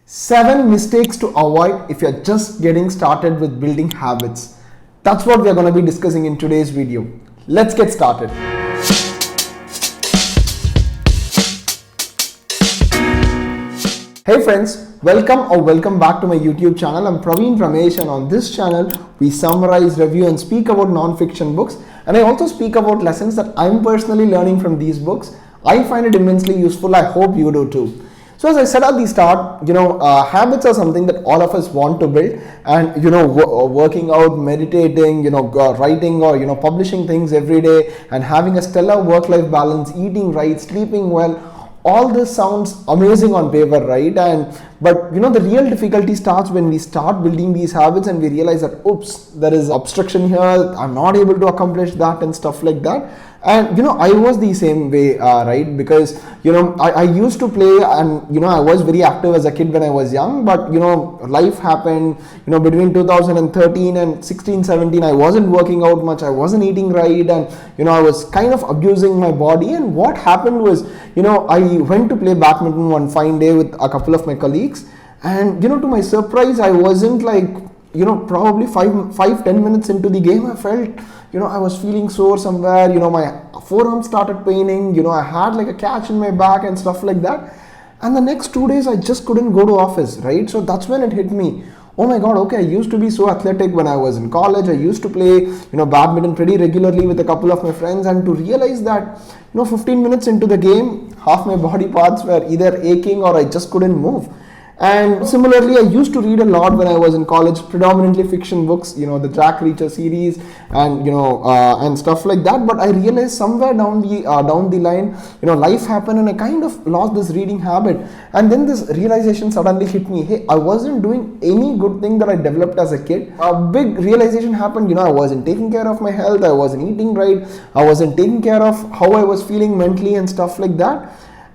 7 mistakes to avoid if you're just getting started with building habits. That's what we are going to be discussing in today's video. Let's get started. Hey friends, welcome back to my YouTube channel. I'm Praveen Ramesh, and on this channel we summarize, review and speak about non-fiction books, and I also speak about lessons that I'm personally learning from these books. I find it immensely useful. I hope you do too. So as I said at the start, habits are something that all of us want to build, and working out, meditating, writing or publishing things every day, and having a stellar work-life balance, eating right, sleeping well. All this sounds amazing on paper, right? But the real difficulty starts when we start building these habits and we realize that, oops, there is obstruction here. I'm not able to accomplish that and stuff like that. And I was the same way, right? Because I used to play, and I was very active as a kid when I was young. But life happened. Between 2013 and 16, 17, I wasn't working out much. I wasn't eating right, and I was kind of abusing my body. And what happened was, I went to play badminton one fine day with a couple of my colleagues, and to my surprise, I wasn't like probably 5-10 minutes into the game, I felt I was feeling sore somewhere. My forearm started paining. I had like a catch in my back and stuff like that. And the next 2 days I just couldn't go to office, right? So that's when it hit me. Oh my god, okay, I used to be so athletic when I was in college. I used to play badminton pretty regularly with a couple of my friends, and to realize that 15 minutes into the game, half my body parts were either aching or I just couldn't move. And similarly, I used to read a lot when I was in college, predominantly fiction books, the Jack Reacher series, and and stuff like that. But I realized somewhere down the line, life happened, and I kind of lost this reading habit. And then this realization suddenly hit me: hey, I wasn't doing any good thing that I developed as a kid. A big realization happened. I wasn't taking care of my health. I wasn't eating right. I wasn't taking care of how I was feeling mentally and stuff like that.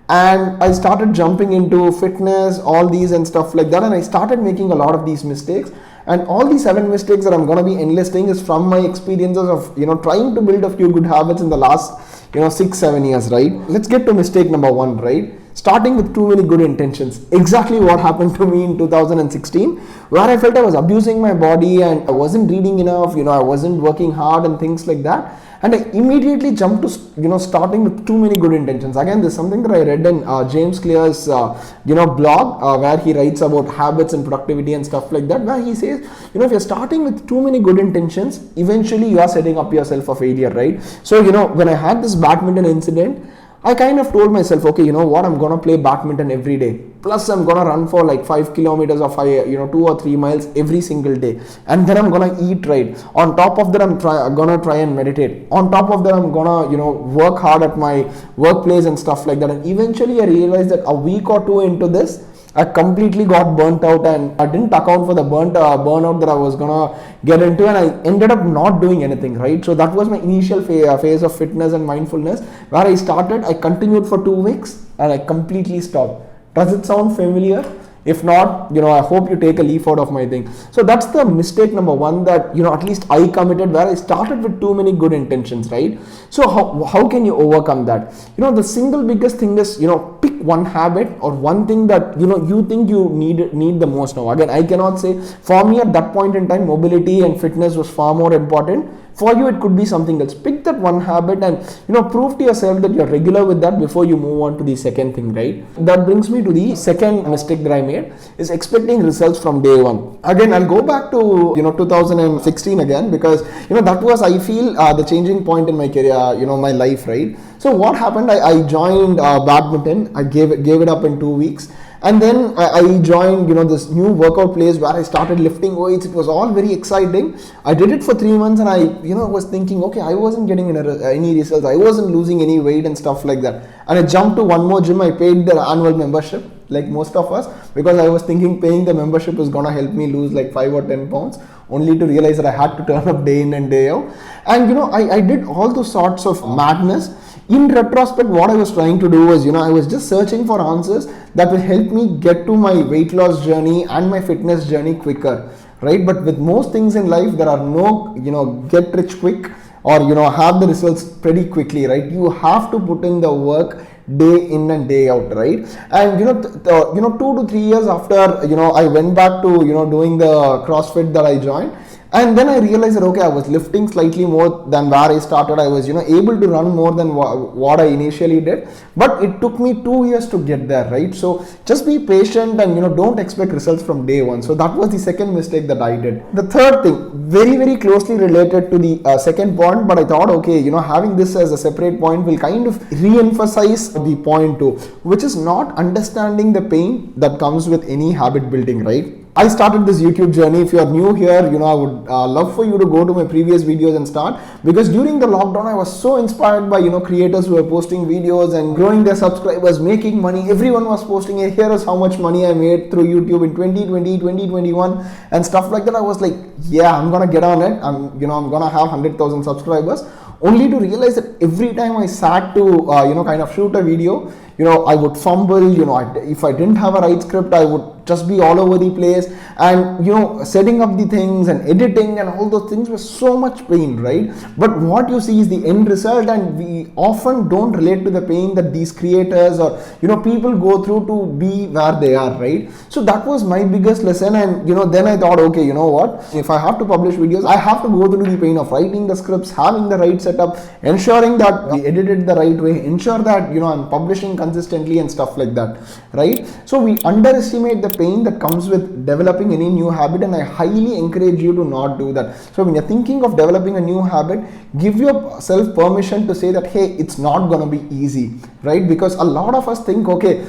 And I started jumping into fitness, all these and stuff like that, and I started making a lot of these mistakes. And all these 7 mistakes that I'm going to be enlisting is from my experiences of trying to build a few good habits in the last 6-7 years, right? Let's get to mistake number 1, right? Starting with too many good intentions. Exactly what happened to me in 2016, where I felt I was abusing my body and I wasn't reading enough, I wasn't working hard and things like that. And I immediately jumped to starting with too many good intentions. Again, this is something that I read in James Clear's blog, where he writes about habits and productivity and stuff like that, where he says, if you're starting with too many good intentions, eventually you are setting up yourself for failure, right? So when I had this badminton incident, I kind of told myself, okay, what, I'm going to play badminton every day. Plus, I'm going to run for like 5 kilometers or 2 or 3 miles every single day. And then I'm going to eat right. On top of that, I'm going to try and meditate. On top of that, I'm going to, work hard at my workplace and stuff like that. And eventually, I realized that a week or 2 into this, I completely got burnt out, and I didn't account for the burnout that I was gonna get into, and I ended up not doing anything, right? So that was my initial phase of fitness and mindfulness, where I continued for 2 weeks and I completely stopped. Does it sound familiar? If not, I hope you take a leaf out of my thing. So that's the mistake number 1 that, at least I committed, where I started with too many good intentions, right? So how can you overcome that? The single biggest thing is, pick one habit or one thing that, you think you need the most now. Again, I cannot say, for me at that point in time, mobility and fitness was far more important. For you, it could be something else. Pick that one habit and, prove to yourself that you're regular with that before you move on to the second thing, right? That brings me to the second mistake that I made, is expecting results from day one. Again, I'll go back to, 2016 again, because, that was, I feel, the changing point in my career, my life, right? So what happened, I joined badminton. I gave it up in 2 weeks. And then I joined, this new workout place where I started lifting weights. It was all very exciting. I did it for 3 months, and I, was thinking, okay, I wasn't getting any results. I wasn't losing any weight and stuff like that. And I jumped to one more gym. I paid their annual membership, like most of us, because I was thinking paying the membership was going to help me lose like 5 or 10 pounds, only to realize that I had to turn up day in and day out. And, I did all those sorts of madness. In retrospect, what I was trying to do was, I was just searching for answers that will help me get to my weight loss journey and my fitness journey quicker, right? But with most things in life, there are no, get rich quick or, have the results pretty quickly, right? You have to put in the work day in and day out, right? And 2 to 3 years after I went back to doing the CrossFit that I joined. And then I realized that, okay, I was lifting slightly more than where I started. I was, able to run more than what I initially did. But it took me 2 years to get there, right? So just be patient and, don't expect results from day one. So that was the second mistake that I did. The third thing, very, very closely related to the second point, but I thought, okay, having this as a separate point will kind of re-emphasize the point too, which is not understanding the pain that comes with any habit building, right? I started this YouTube journey. If you are new here, I would love for you to go to my previous videos and start, because during the lockdown I was so inspired by creators who were posting videos and growing their subscribers, making money. Everyone was posting, hey, here is how much money I made through YouTube in 2020, 2021 and stuff like that. I was like, yeah, I'm gonna get on it. I'm gonna have 100,000 subscribers, only to realize that every time I sat to kind of shoot a video, I would fumble. If I didn't have a right script, I would just be all over the place, and setting up the things and editing and all those things was so much pain, right? But what you see is the end result, and we often don't relate to the pain that these creators or people go through to be where they are, right? So that was my biggest lesson. And then I thought, okay, what, if I have to publish videos, I have to go through the pain of writing the scripts, having the right setup, ensuring that we edited the right way, ensure that I'm publishing consistently and stuff like that, right? So we underestimate the pain that comes with developing any new habit, and I highly encourage you to not do that. So when you're thinking of developing a new habit, give yourself permission to say that, hey, it's not going to be easy, right? Because a lot of us think, okay,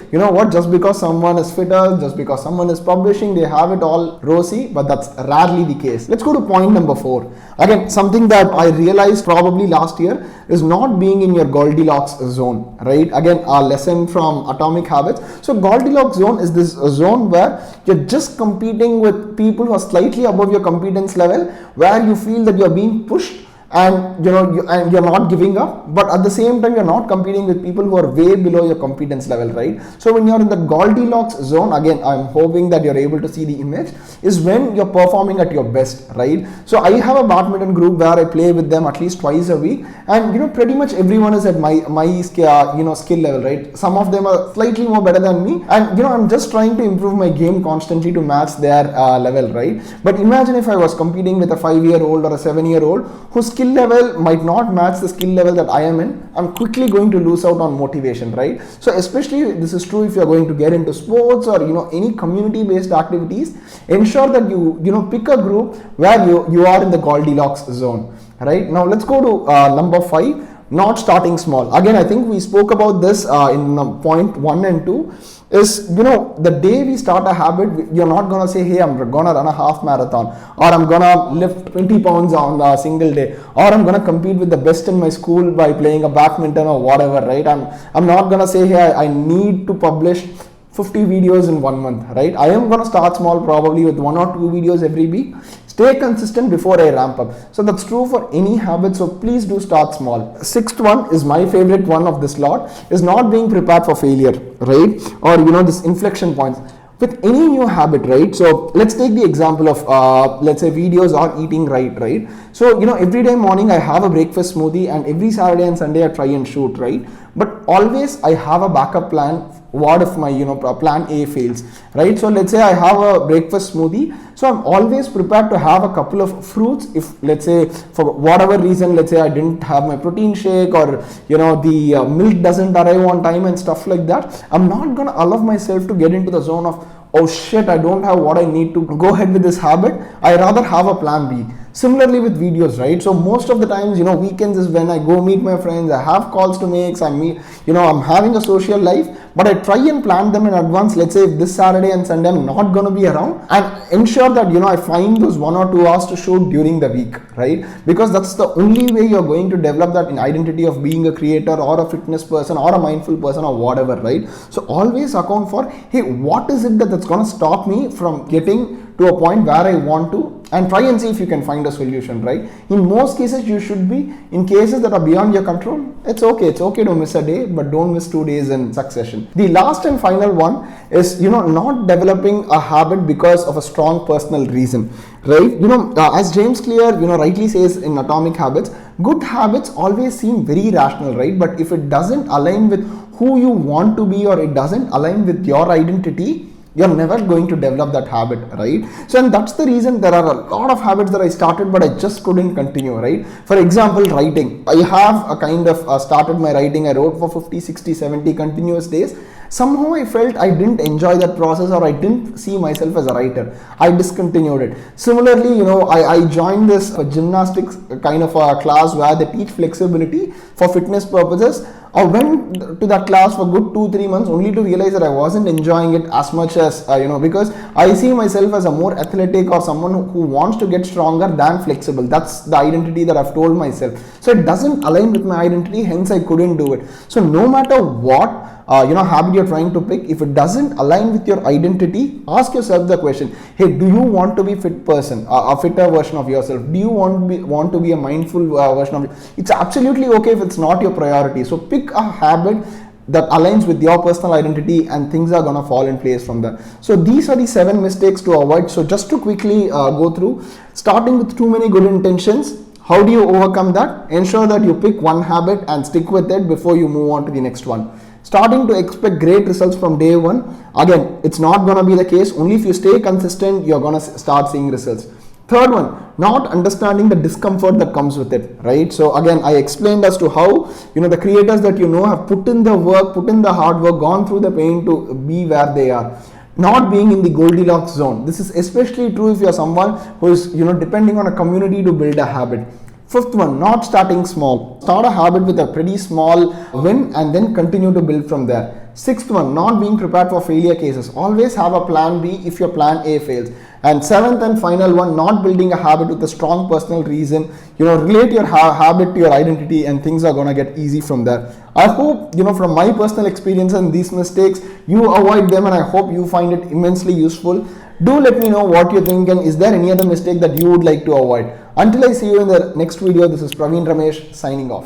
just because someone is fitter, just because someone is publishing, they have it all rosy, but that's rarely the case. Let's go to point number 4. Again, something that I realized probably last year is not being in your Goldilocks zone, right? Again, a lesson from Atomic Habits. So Goldilocks zone is this zone where you're just competing with people who are slightly above your competence level, where you feel that you're being pushed and you're not giving up, but at the same time you're not competing with people who are way below your competence level, right? So when you're in the Goldilocks zone, again, I'm hoping that you're able to see the image, is when you're performing at your best, right? So I have a badminton group where I play with them at least twice a week, and pretty much everyone is at my skill level, right? Some of them are slightly more better than me, and I'm just trying to improve my game constantly to match their level, right? But imagine if I was competing with a 5-year-old or a 7-year-old whose skill level might not match the skill level that I am in. I'm quickly going to lose out on motivation, right? So especially this is true if you're going to get into sports or any community based activities. Ensure that you pick a group where you are in the Goldilocks zone, right? Now let's go to number 5, not starting small. Again, I think we spoke about this in point 1 and 2. Is the day we start a habit, you're not gonna say, hey, I'm gonna run a half marathon, or I'm gonna lift 20 pounds on a single day, or I'm gonna compete with the best in my school by playing a badminton or whatever, right? I'm not gonna say, hey, I need to publish 50 videos in 1 month, right? I am gonna start small, probably with 1 or 2 videos every week. Stay consistent before I ramp up. So that's true for any habit. So please do start small. 6th one is my favorite one of this lot, is not being prepared for failure, right? Or this inflection points with any new habit, right? So let's take the example of let's say videos or eating right? So every day morning I have a breakfast smoothie, and every Saturday and Sunday I try and shoot, right? But always I have a backup plan. What if my plan A fails, right? So let's say I have a breakfast smoothie, so I'm always prepared to have a couple of fruits. If let's say for whatever reason, let's say I didn't have my protein shake, or the milk doesn't arrive on time and stuff like that, I'm not gonna allow myself to get into the zone of, oh shit, I don't have what I need to go ahead with this habit. I rather have a plan B. Similarly with videos, right? So most of the times, weekends is when I go meet my friends. I have calls to make. I'm having a social life, but I try and plan them in advance. Let's say if this Saturday and Sunday I'm not going to be around, and ensure that I find those 1 or 2 hours to shoot during the week, right? Because that's the only way you're going to develop that identity of being a creator or a fitness person or a mindful person or whatever, right? So always account for, hey, what is it that's going to stop me from getting to a point where I want to, and try and see if you can find a solution, right? In most cases you should be. In cases that are beyond your control, it's okay to miss a day, but don't miss 2 days in succession. The last and final one is not developing a habit because of a strong personal reason, right? As James Clear rightly says in Atomic Habits, good habits always seem very rational, right? But if it doesn't align with who you want to be or it doesn't align with your identity, you're never going to develop that habit, right? So, and that's the reason there are a lot of habits that I started but I just couldn't continue, right? For example, writing. I have a kind of started my writing. I wrote for 50, 60, 70 continuous days. Somehow I felt I didn't enjoy that process, or I didn't see myself as a writer. I discontinued it. Similarly, I joined this gymnastics kind of a class where they teach flexibility for fitness purposes. I went to that class for good 2-3 months only to realize that I wasn't enjoying it as much as because I see myself as a more athletic or someone who wants to get stronger than flexible. That's the identity that I've told myself. So it doesn't align with my identity, hence I couldn't do it. So no matter what habit you're trying to pick, if it doesn't align with your identity, ask yourself the question, hey, do you want to be fit person, a fitter version of yourself? Do you want to be a mindful version of yourself? It's absolutely okay if it's not your priority. So pick a habit that aligns with your personal identity and things are gonna fall in place from there. So these are the 7 mistakes to avoid. So just to quickly go through, starting with too many good intentions. How do you overcome that? Ensure that you pick one habit and stick with it before you move on to the next one. Starting to expect great results from day one. Again, it's not going to be the case. Only if you stay consistent, you're going to start seeing results. Third one, not understanding the discomfort that comes with it, right? So again, I explained as to how, the creators that have put in the work, put in the hard work, gone through the pain to be where they are. Not being in the Goldilocks zone. This is especially true if you're someone who is, depending on a community to build a habit. Fifth one, not starting small. Start a habit with a pretty small win and then continue to build from there. Sixth one, not being prepared for failure cases. Always have a plan B if your plan A fails. And seventh and final one, not building a habit with a strong personal reason. Relate your habit to your identity and things are going to get easy from there. I hope, from my personal experience and these mistakes, you avoid them, and I hope you find it immensely useful. Do let me know what you think, and is there any other mistake that you would like to avoid. Until I see you in the next video, this is Praveen Ramesh signing off.